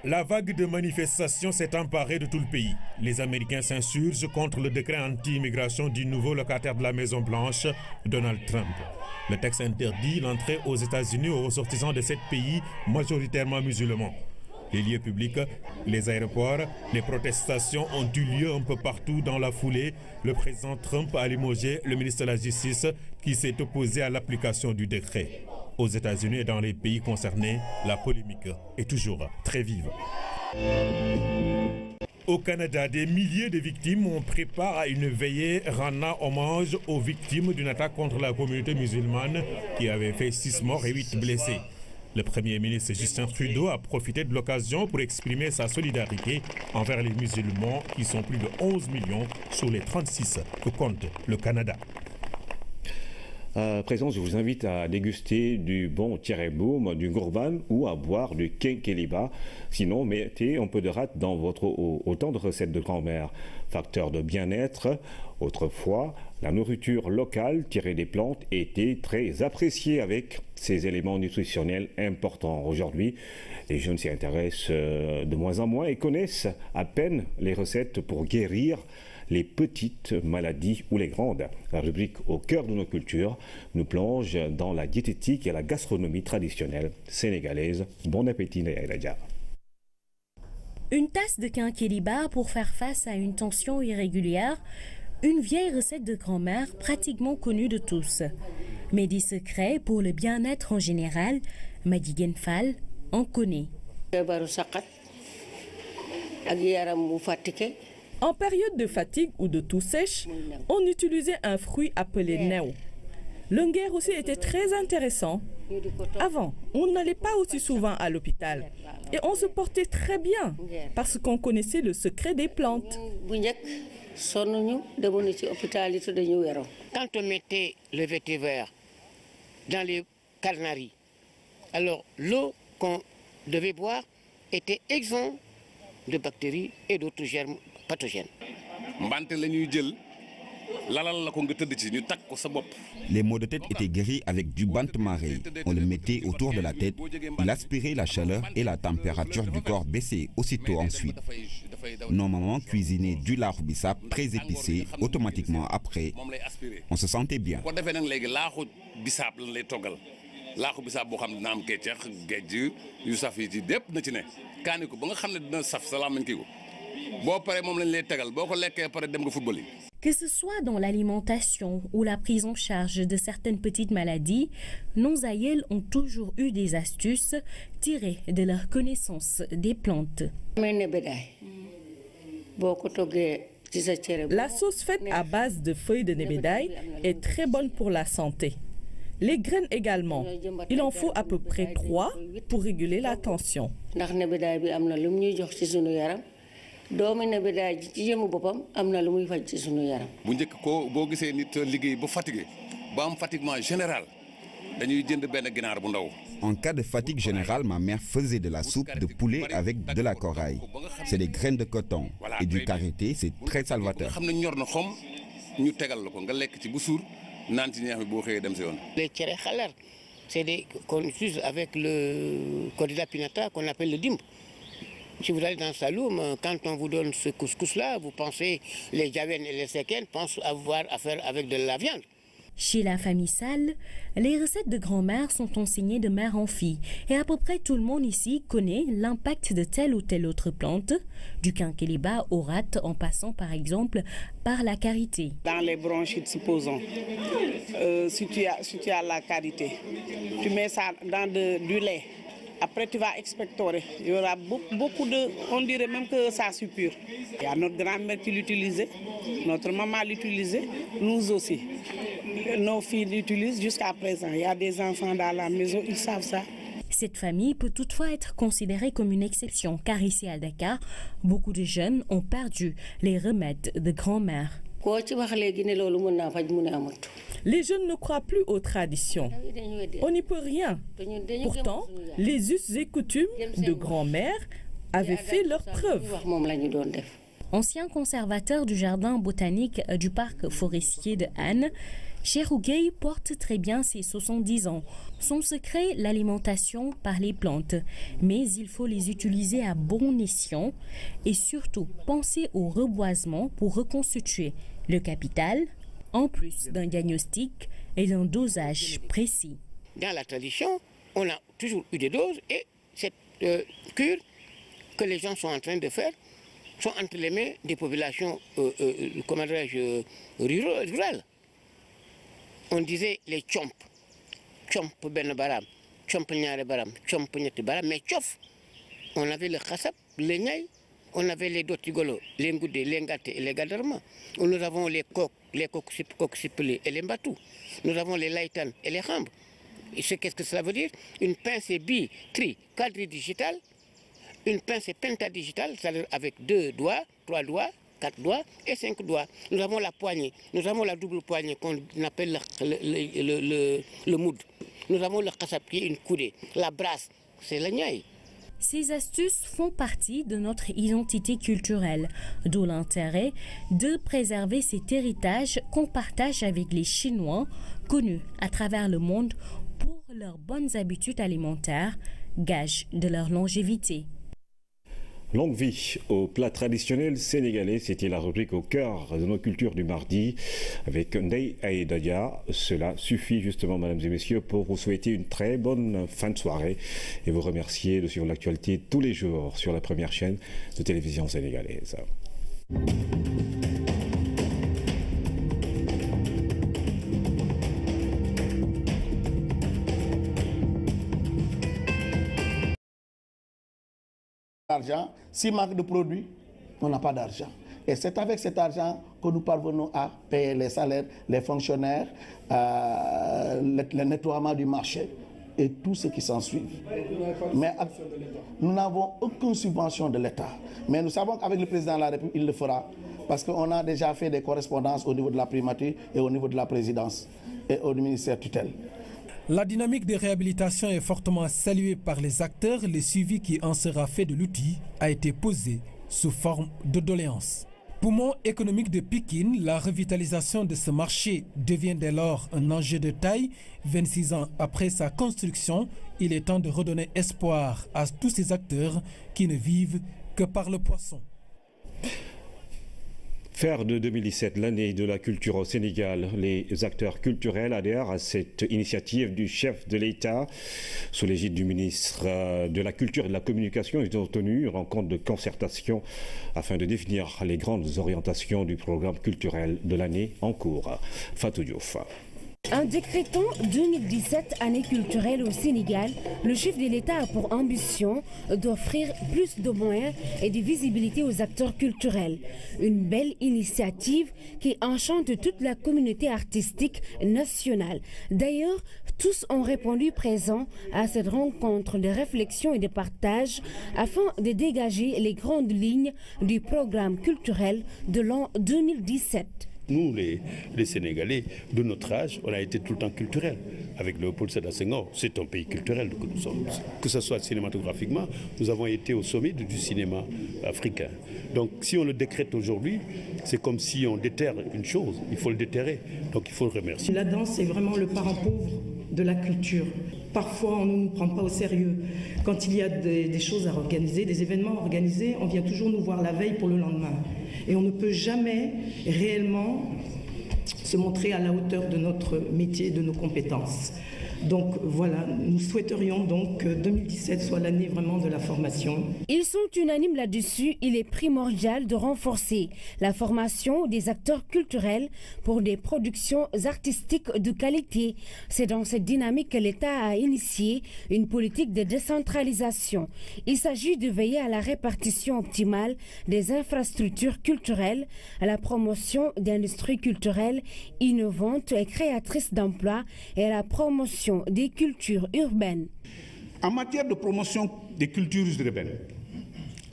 La vague de manifestations s'est emparée de tout le pays. Les Américains s'insurgent contre le décret anti-immigration du nouveau locataire de la Maison-Blanche, Donald Trump. Le texte interdit l'entrée aux États-Unis aux ressortissants de 7 pays majoritairement musulmans. Les lieux publics, les aéroports, les protestations ont eu lieu un peu partout dans la foulée. Le président Trump a limogé le ministre de la Justice qui s'est opposé à l'application du décret. Aux États-Unis et dans les pays concernés, la polémique est toujours très vive. Au Canada, des milliers de victimes ont pris part à une veillée rendant hommage aux victimes d'une attaque contre la communauté musulmane qui avait fait 6 morts et 8 blessés. Le Premier ministre Justin Trudeau a profité de l'occasion pour exprimer sa solidarité envers les musulmans qui sont plus de 11 millions sur les 36 que compte le Canada. À présent, je vous invite à déguster du bon Thierry-Boum, du Gourban ou à boire du Kenkeliba. Sinon, mettez un peu de rate dans votre autant de recettes de grand-mère. Facteur de bien-être, autrefois, la nourriture locale tirée des plantes était très appréciée avec ses éléments nutritionnels importants. Aujourd'hui, les jeunes s'y intéressent de moins en moins et connaissent à peine les recettes pour guérir les petites maladies ou les grandes. La rubrique Au cœur de nos cultures nous plonge dans la diététique et la gastronomie traditionnelle sénégalaise. Bon appétit, Naïla. Une tasse de Kenkeliba pour faire face à une tension irrégulière, une vieille recette de grand-mère pratiquement connue de tous. Mais des secrets pour le bien-être en général, Madi Genfal en connaît. En période de fatigue ou de toux sèche, on utilisait un fruit appelé neo. Le nguer aussi était très intéressant. Avant, on n'allait pas aussi souvent à l'hôpital et on se portait très bien parce qu'on connaissait le secret des plantes. Quand on mettait le vétéver dans les carnaries, alors l'eau qu'on devait boire était exempte de bactéries et d'autres germes pathogènes. Les maux de tête étaient guéris avec du bant maré. On le mettait autour de la tête, il aspirait la chaleur et la température du corps baissait aussitôt ensuite. Nos mamans cuisinaient du lard bissap très épicé, automatiquement après, on se sentait bien. Que ce soit dans l'alimentation ou la prise en charge de certaines petites maladies, nos aïeuls ont toujours eu des astuces tirées de leur connaissance des plantes. La sauce faite à base de feuilles de nebedaï est très bonne pour la santé. Les graines également. Il en faut à peu près 3 pour réguler la tension. En cas de fatigue générale, ma mère faisait de la soupe de poulet avec de la corail. C'est des graines de coton et du karité, c'est très salvateur. Les tchéréchalar, c'est des qu'on utilise avec le cordilla pinata qu'on appelle le dimb. Si vous allez dans Saloum, quand on vous donne ce couscous-là, vous pensez, les Djaven et les Seken pensent avoir affaire avec de la viande. Chez la famille Sall, les recettes de grand-mère sont enseignées de mère en fille et à peu près tout le monde ici connaît l'impact de telle ou telle autre plante, du Kenkeliba au rat en passant par exemple par la karité. Dans les bronchites, supposons, si tu as la karité, tu mets ça dans du lait. Après, tu vas expectorer. Il y aura beaucoup de... On dirait même que ça suppure. Il y a notre grand-mère qui l'utilisait, notre maman l'utilisait, nous aussi. Nos filles l'utilisent jusqu'à présent. Il y a des enfants dans la maison, ils savent ça. Cette famille peut toutefois être considérée comme une exception, car ici à Dakar, beaucoup de jeunes ont perdu les remèdes de grand-mère. Les jeunes ne croient plus aux traditions. On n'y peut rien. Pourtant, les us et coutumes de grand-mère avaient fait leurs preuves. Ancien conservateur du jardin botanique du parc forestier de Hann, Cheikhou Gueye porte très bien ses 70 ans. Son secret, l'alimentation par les plantes. Mais il faut les utiliser à bon escient et surtout penser au reboisement pour reconstituer le capital, en plus d'un diagnostic et d'un dosage précis. Dans la tradition, on a toujours eu des doses et cette cure que les gens sont en train de faire sont entre les mains des populations rurales. On disait les chomp ben baram, chomp ñaare baram, chomp ñetti baram, mais chof. On avait le khassab, les ñay, on avait les dotigolo, les ngoudé, les ngate et les gadarma. Nous avons les coques sipelés et les mbatou. Nous avons les laïtan et les rambes. Et qu'est-ce que cela veut dire? Une pince bi, tri, quadridigitale, une pince pentadigitale, c'est-à-dire avec 2 doigts, 3 doigts, 4 doigts et 5 doigts. Nous avons la poignée, nous avons la double poignée qu'on appelle le moud. Nous avons le khassab qui est une coudée. La brasse, c'est le niaï. Ces astuces font partie de notre identité culturelle, d'où l'intérêt de préserver cet héritage qu'on partage avec les Chinois, connus à travers le monde pour leurs bonnes habitudes alimentaires, gage de leur longévité. Longue vie au plat traditionnel sénégalais, c'était la rubrique au cœur de nos cultures du mardi avec Ndeye Aïdadia. Cela suffit justement, mesdames et messieurs, pour vous souhaiter une très bonne fin de soirée et vous remercier de suivre l'actualité tous les jours sur la première chaîne de télévision sénégalaise. Argent, si manque de produits, on n'a pas d'argent. Et c'est avec cet argent que nous parvenons à payer les salaires, les fonctionnaires, le nettoiement du marché et tout ce qui s'ensuit. Mais nous n'avons aucune subvention de l'État. Mais nous savons qu'avec le président de la République, il le fera. Parce qu'on a déjà fait des correspondances au niveau de la primature et au niveau de la présidence et au ministère tutelle. La dynamique de réhabilitation est fortement saluée par les acteurs. Le suivi qui en sera fait de l'outil a été posé sous forme de doléances. Poumon économique de Pikine, la revitalisation de ce marché devient dès lors un enjeu de taille. 26 ans après sa construction, il est temps de redonner espoir à tous ces acteurs qui ne vivent que par le poisson. Faire de 2017 l'année de la culture au Sénégal, les acteurs culturels adhèrent à cette initiative du chef de l'État. Sous l'égide du ministre de la Culture et de la Communication, ils ont tenu une rencontre de concertation afin de définir les grandes orientations du programme culturel de l'année en cours. Fatou Diouf. En décrétant 2017 année culturelle au Sénégal, le chef de l'État a pour ambition d'offrir plus de moyens et de visibilité aux acteurs culturels. Une belle initiative qui enchante toute la communauté artistique nationale. D'ailleurs, tous ont répondu présents à cette rencontre de réflexion et de partage afin de dégager les grandes lignes du programme culturel de l'an 2017. Nous, les Sénégalais, de notre âge, on a été tout le temps culturels. Avec Léopold Sédar Senghor, c'est un pays culturel que nous sommes. Que ce soit cinématographiquement, nous avons été au sommet du cinéma africain. Donc si on le décrète aujourd'hui, c'est comme si on déterre une chose. Il faut le déterrer. Donc il faut le remercier. La danse est vraiment le parent pauvre de la culture. Parfois, on ne nous prend pas au sérieux. Quand il y a des choses à organiser, des événements à organiser, on vient toujours nous voir la veille pour le lendemain. Et on ne peut jamais réellement se montrer à la hauteur de notre métier, de nos compétences. Donc voilà, nous souhaiterions donc que 2017 soit l'année vraiment de la formation. Ils sont unanimes là-dessus, il est primordial de renforcer la formation des acteurs culturels pour des productions artistiques de qualité. C'est dans cette dynamique que l'État a initié une politique de décentralisation. Il s'agit de veiller à la répartition optimale des infrastructures culturelles, à la promotion d'industries culturelles innovantes et créatrices d'emplois et à la promotion des cultures urbaines. En matière de promotion des cultures urbaines,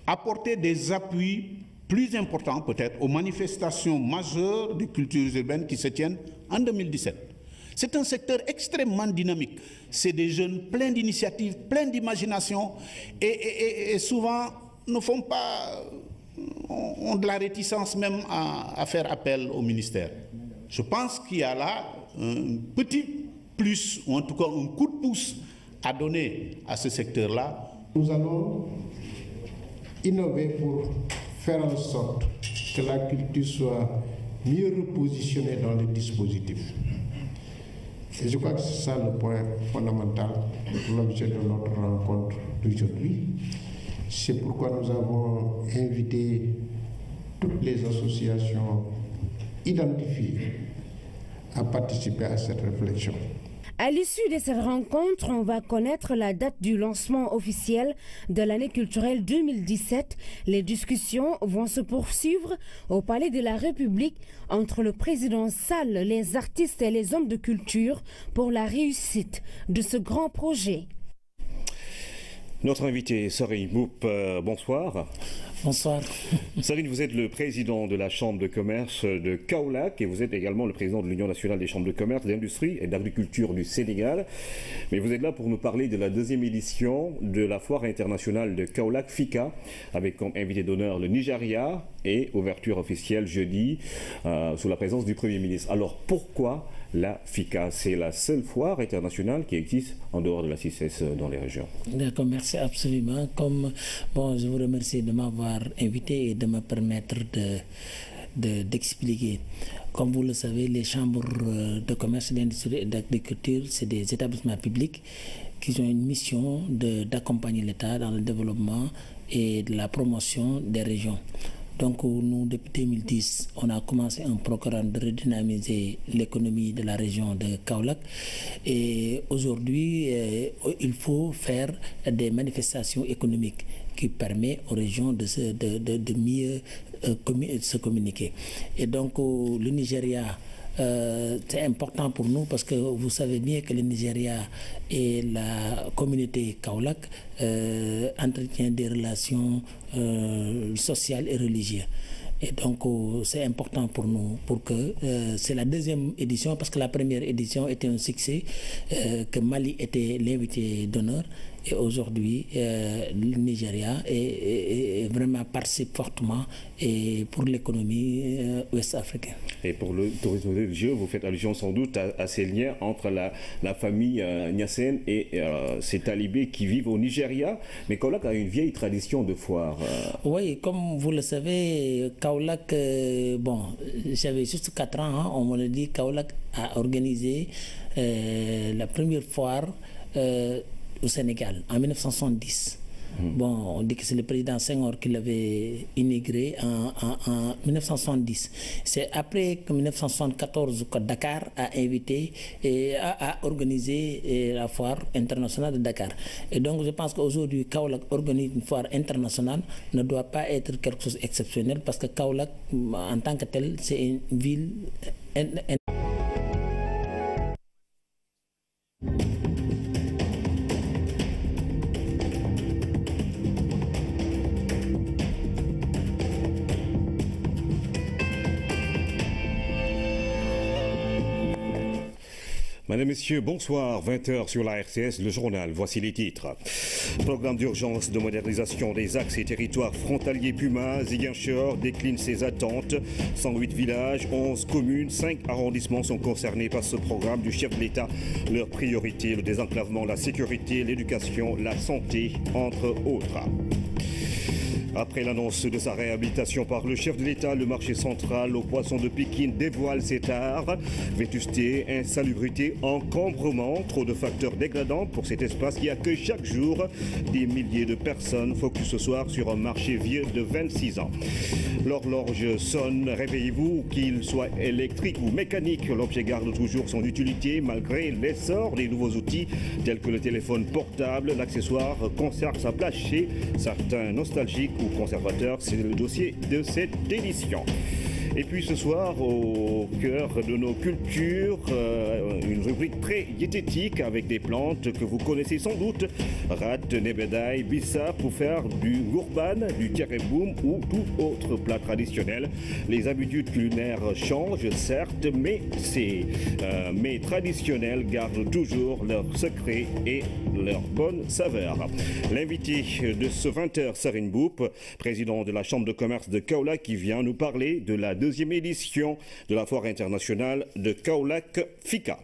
apporter des appuis plus importants peut-être aux manifestations majeures des cultures urbaines qui se tiennent en 2017. C'est un secteur extrêmement dynamique. C'est des jeunes pleins d'initiatives, pleins d'imagination et souvent ne font pas, ont de la réticence même à faire appel au ministère. Je pense qu'il y a là un petit plus, ou en tout cas un coup de pouce à donner à ce secteur-là. Nous allons innover pour faire en sorte que la culture soit mieux repositionnée dans les dispositifs. Et je crois que c'est ça le point fondamental, l'objet de notre rencontre d'aujourd'hui. C'est pourquoi nous avons invité toutes les associations identifiées à participer à cette réflexion. À l'issue de cette rencontre, on va connaître la date du lancement officiel de l'année culturelle 2017. Les discussions vont se poursuivre au Palais de la République entre le président Sall, les artistes et les hommes de culture pour la réussite de ce grand projet. Notre invité, Sarine Mboup, bonsoir. Bonsoir. Sarine, vous êtes le président de la Chambre de commerce de Kaolack et vous êtes également le président de l'Union nationale des chambres de commerce, d'industrie et d'agriculture du Sénégal. Mais vous êtes là pour nous parler de la deuxième édition de la foire internationale de Kaolack, FICA, avec comme invité d'honneur le Nigeria et ouverture officielle jeudi sous la présence du Premier ministre. Alors pourquoi la FICA? C'est la seule foire internationale qui existe en dehors de la CICES dans les régions. D'accord, merci absolument. Je vous remercie de m'avoir invité et de me permettre d'expliquer. Comme vous le savez, les chambres de commerce, d'industrie et d'agriculture, c'est des établissements publics qui ont une mission d'accompagner l'État dans le développement et de la promotion des régions. Donc nous, depuis 2010, on a commencé un programme de redynamiser l'économie de la région de Kaolack. Et aujourd'hui, il faut faire des manifestations économiques qui permettent aux régions de mieux se communiquer. Et donc le Nigeria, c'est important pour nous parce que vous savez bien que le Nigeria et la communauté Kaolack entretiennent des relations sociales et religieuses. Et donc c'est important pour nous, pour que c'est la deuxième édition, parce que la première édition était un succès, que Mali était l'invité d'honneur. Et aujourd'hui, le Nigeria vraiment participe fortement pour l'économie ouest-africaine. Et pour le tourisme religieux, vous faites allusion sans doute à ces liens entre la famille Niassène et ces talibés qui vivent au Nigeria. Mais Kaolack a une vieille tradition de foire. Oui, comme vous le savez, Kaolack, j'avais juste 4 ans, hein, on me l'a dit, Kaolack a organisé la première foire au Sénégal en 1970. Bon, on dit que c'est le président Senghor qui l'avait inauguré en 1970. C'est après que 1974 que Dakar a invité et a organisé la foire internationale de Dakar. Et donc je pense qu'aujourd'hui, Kaolack organise une foire internationale ne doit pas être quelque chose d'exceptionnel parce que Kaolack, en tant que tel, c'est une ville... Mesdames, Messieurs, bonsoir. 20h sur la RCS, le journal. Voici les titres. Programme d'urgence de modernisation des axes et territoires frontaliers Puma. Ziguinchor décline ses attentes. 108 villages, 11 communes, 5 arrondissements sont concernés par ce programme du chef de l'État. Leurs priorités, le désenclavement, la sécurité, l'éducation, la santé, entre autres. Après l'annonce de sa réhabilitation par le chef de l'État, le marché central aux poissons de Pékin dévoile ses tares. Vétusté, insalubrité, encombrement, trop de facteurs dégradants pour cet espace qui accueille chaque jour des milliers de personnes. Focus ce soir sur un marché vieux de 26 ans. L'horloge sonne, réveillez-vous, qu'il soit électrique ou mécanique. L'objet garde toujours son utilité malgré l'essor des nouveaux outils tels que le téléphone portable. L'accessoire conserve sa place chez certains nostalgiques ou conservateurs. C'est le dossier de cette édition. Et puis ce soir, au cœur de nos cultures, une rubrique très diététique avec des plantes que vous connaissez sans doute. Rat, nebedaï, bissa pour faire du gourban, du tiareboum ou tout autre plat traditionnel. Les habitudes culinaires changent certes, mais ces mets traditionnels gardent toujours leur secret et leur bonne saveur. L'invité de ce 20h, Sarine Boup, président de la Chambre de commerce de Kaolack, qui vient nous parler de la deuxième édition de la foire internationale de Kaolack FICA.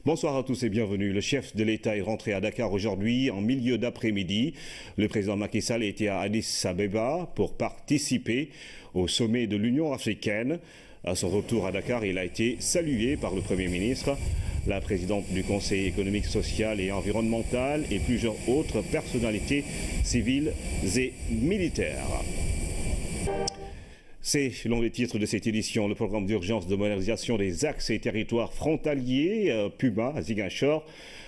Bonsoir à tous et bienvenue. Le chef de l'État est rentré à Dakar aujourd'hui en milieu d'après-midi. Le président Macky Sall était à Addis Abeba pour participer au sommet de l'Union africaine. À son retour à Dakar, il a été salué par le Premier ministre, la présidente du Conseil économique, social et environnemental et plusieurs autres personnalités civiles et militaires. C'est, selon les titres de cette édition, le programme d'urgence de modernisation des axes et territoires frontaliers, PUMA, à Ziguinchor,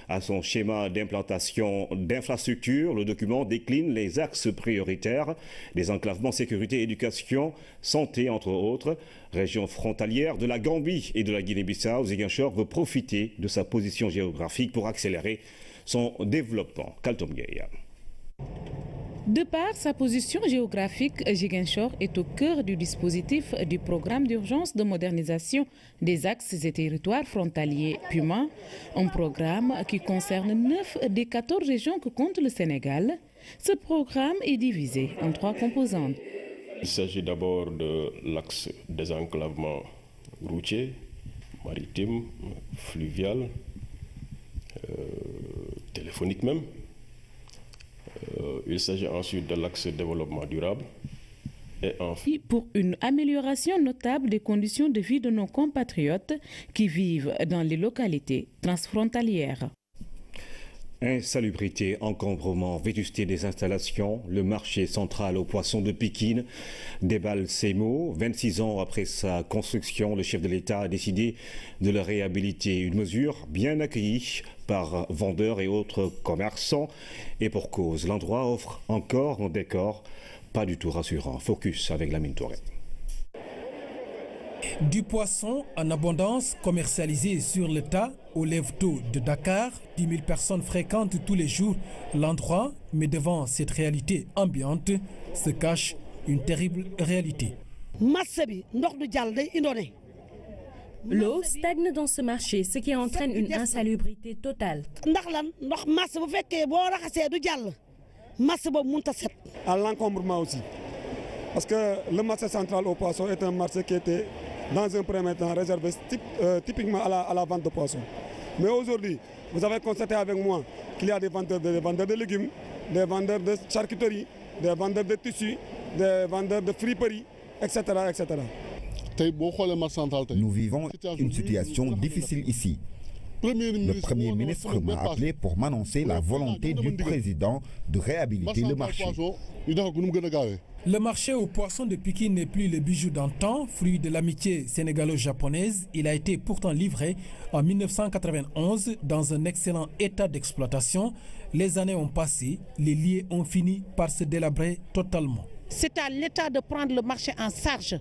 à son schéma d'implantation d'infrastructures. Le document décline les axes prioritaires, des enclavements sécurité, éducation, santé, entre autres. Région frontalière de la Gambie et de la Guinée-Bissau, Ziguinchor veut profiter de sa position géographique pour accélérer son développement. Kaltom Gueye. De par sa position géographique, Ziguinchor est au cœur du dispositif du programme d'urgence de modernisation des axes et territoires frontaliers PUMA, un programme qui concerne 9 des 14 régions que compte le Sénégal. Ce programme est divisé en 3 composantes. Il s'agit d'abord de l'axe désenclavement routier, maritime, fluvial, téléphonique même. Il s'agit ensuite de l'axe développement durable et enfin pour une amélioration notable des conditions de vie de nos compatriotes qui vivent dans les localités transfrontalières. Insalubrité, encombrement, vétusté des installations, le marché central aux poissons de Pikine déballe ses mots. 26 ans après sa construction, le chef de l'État a décidé de le réhabiliter. Une mesure bien accueillie par vendeurs et autres commerçants. Et pour cause, l'endroit offre encore un décor pas du tout rassurant. Focus avec Lamine Touré. Du poisson en abondance commercialisé sur le tas au lève-tôt de Dakar. 10 000 personnes fréquentent tous les jours l'endroit, mais devant cette réalité ambiante se cache une terrible réalité. L'eau stagne dans ce marché, ce qui entraîne une insalubrité totale. À l'encombrement aussi. Parce que le marché central aux poissons est un marché qui était dans un premier temps réservé typiquement à la vente de poissons. Mais aujourd'hui, vous avez constaté avec moi qu'il y a des vendeurs de légumes, des vendeurs de charcuterie, des vendeurs de tissus, des vendeurs de friperie, etc. etc. Nous vivons une situation difficile ici. Le Premier ministre m'a appelé pour m'annoncer la volonté du président de réhabiliter le marché. Le marché aux poissons de Pikine n'est plus le bijou d'antan, fruit de l'amitié sénégalo-japonaise. Il a été pourtant livré en 1991 dans un excellent état d'exploitation. Les années ont passé, les liens ont fini par se délabrer totalement. C'est à l'État de prendre le marché en charge,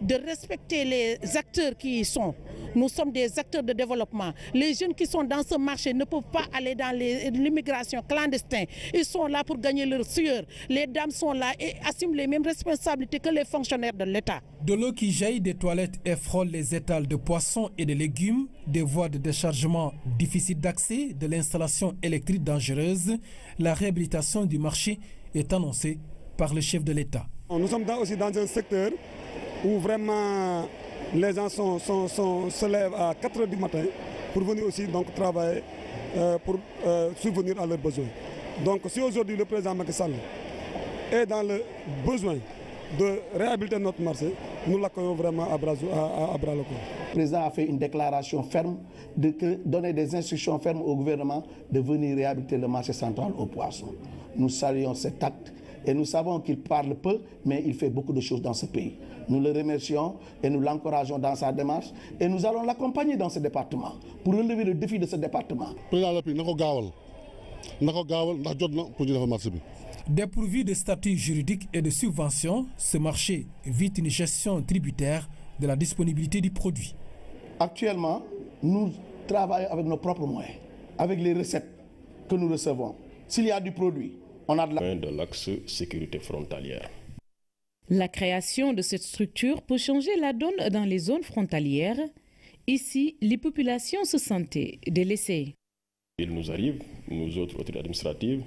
de respecter les acteurs qui y sont. Nous sommes des acteurs de développement. Les jeunes qui sont dans ce marché ne peuvent pas aller dans l'immigration clandestine. Ils sont là pour gagner leur sueur. Les dames sont là et assument les mêmes responsabilités que les fonctionnaires de l'État. De l'eau qui jaillit des toilettes et frôle les étals de poissons et de légumes, des voies de déchargement difficiles d'accès, de l'installation électrique dangereuse, la réhabilitation du marché est annoncée par le chef de l'État. Nous sommes aussi dans un secteur où vraiment les gens se lèvent à 4 h du matin pour venir aussi donc travailler, pour subvenir à leurs besoins. Donc si aujourd'hui le président Macky Sall est dans le besoin de réhabiliter notre marché, nous l'accueillons vraiment à bras le corps. Le président a fait une déclaration ferme, donner des instructions fermes au gouvernement de venir réhabiliter le marché central aux poissons. Nous saluons cet acte. Et nous savons qu'il parle peu, mais il fait beaucoup de choses dans ce pays. Nous le remercions et nous l'encourageons dans sa démarche. Et nous allons l'accompagner dans ce département pour relever le défi de ce département. Dépourvu de statut juridique et de subventions, ce marché vit une gestion tributaire de la disponibilité du produit. Actuellement, nous travaillons avec nos propres moyens, avec les recettes que nous recevons. S'il y a du produit, on a de l'axe sécurité frontalière. La création de cette structure peut changer la donne dans les zones frontalières. Ici, les populations se sentaient délaissées. Il nous arrive, nous autres autorités administratives,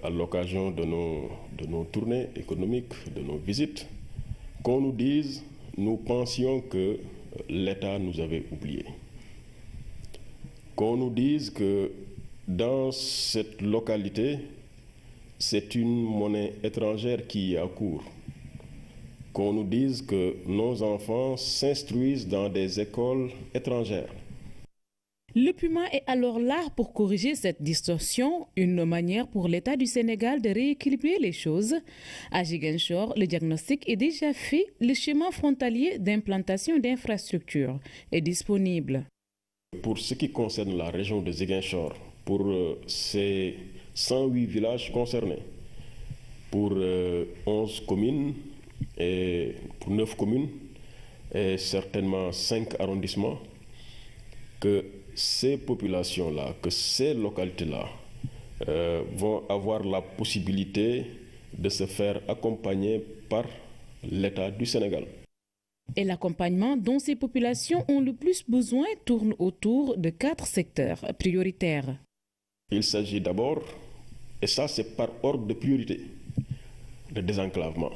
à l'occasion de nos tournées économiques, de nos visites, qu'on nous dise, nous pensions que l'État nous avait oubliés. Qu'on nous dise que dans cette localité, c'est une monnaie étrangère qui est à court. Qu'on nous dise que nos enfants s'instruisent dans des écoles étrangères. Le Puma est alors là pour corriger cette distorsion, une manière pour l'État du Sénégal de rééquilibrer les choses. À Ziguinchor, le diagnostic est déjà fait, le schéma frontalier d'implantation d'infrastructures est disponible. Pour ce qui concerne la région de Ziguinchor, pour ces 108 villages concernés, pour 11 communes et pour 9 communes et certainement 5 arrondissements, que ces populations-là, que ces localités-là vont avoir la possibilité de se faire accompagner par l'État du Sénégal. Et l'accompagnement dont ces populations ont le plus besoin tourne autour de 4 secteurs prioritaires. Il s'agit d'abord, et ça c'est par ordre de priorité, le désenclavement,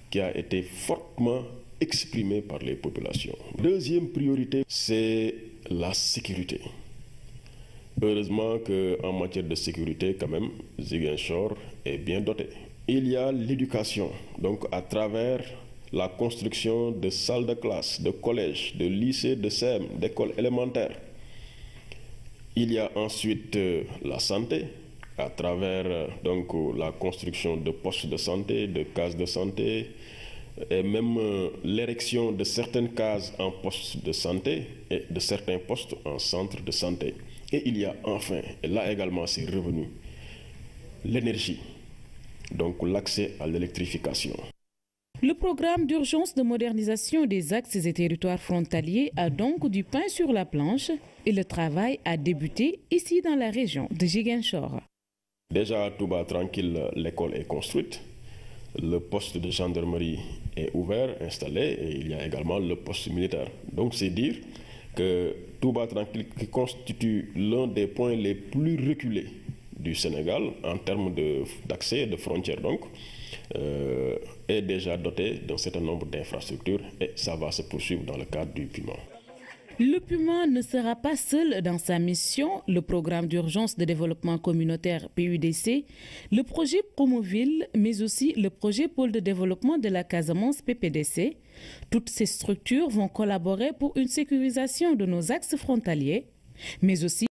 qui a été fortement exprimé par les populations. Deuxième priorité, c'est la sécurité. Heureusement qu'en matière de sécurité, quand même, Ziguinchor est bien doté. Il y a l'éducation, donc à travers la construction de salles de classe, de collèges, de lycées, de CEM, d'écoles élémentaires. Il y a ensuite la santé, à travers donc la construction de postes de santé, de cases de santé, et même l'érection de certaines cases en postes de santé et de certains postes en centres de santé. Et il y a enfin, et là également c'est revenu, l'énergie, donc l'accès à l'électrification. Le programme d'urgence de modernisation des axes et territoires frontaliers a donc du pain sur la planche et le travail a débuté ici dans la région de Ziguinchor. Déjà à Touba Tranquille, l'école est construite, le poste de gendarmerie est ouvert, installé, et il y a également le poste militaire. Donc c'est dire que Touba Tranquille, qui constitue l'un des points les plus reculés du Sénégal en termes d'accès et de frontières, donc, est déjà doté d'un certain nombre d'infrastructures et ça va se poursuivre dans le cadre du Puma. Le Puma ne sera pas seul dans sa mission. Le programme d'urgence de développement communautaire PUDC, le projet Promoville, mais aussi le projet Pôle de développement de la Casamance PPDC. Toutes ces structures vont collaborer pour une sécurisation de nos axes frontaliers, mais aussi